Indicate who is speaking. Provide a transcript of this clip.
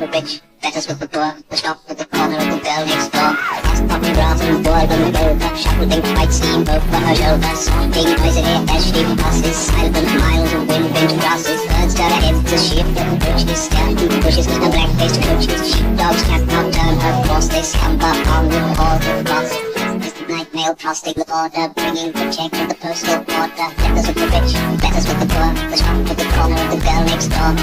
Speaker 1: the rich, letters with the poor, the shop with the corner of the girl next door. Past popping grass and the boy on the road, shovel think white steam both for her shoulders. Making noise in it as she passes, silent miles of wind grasses. Birds turn her head to sheep, the bushes, skeleton bushes, and black-faced coaches. Sheepdogs cannot turn her course, they scamper on the border cross. Night mail crossing the border, bringing the check to the postal order. Letters with the rich, letters with the poor, the shop with the corner of the girl next door.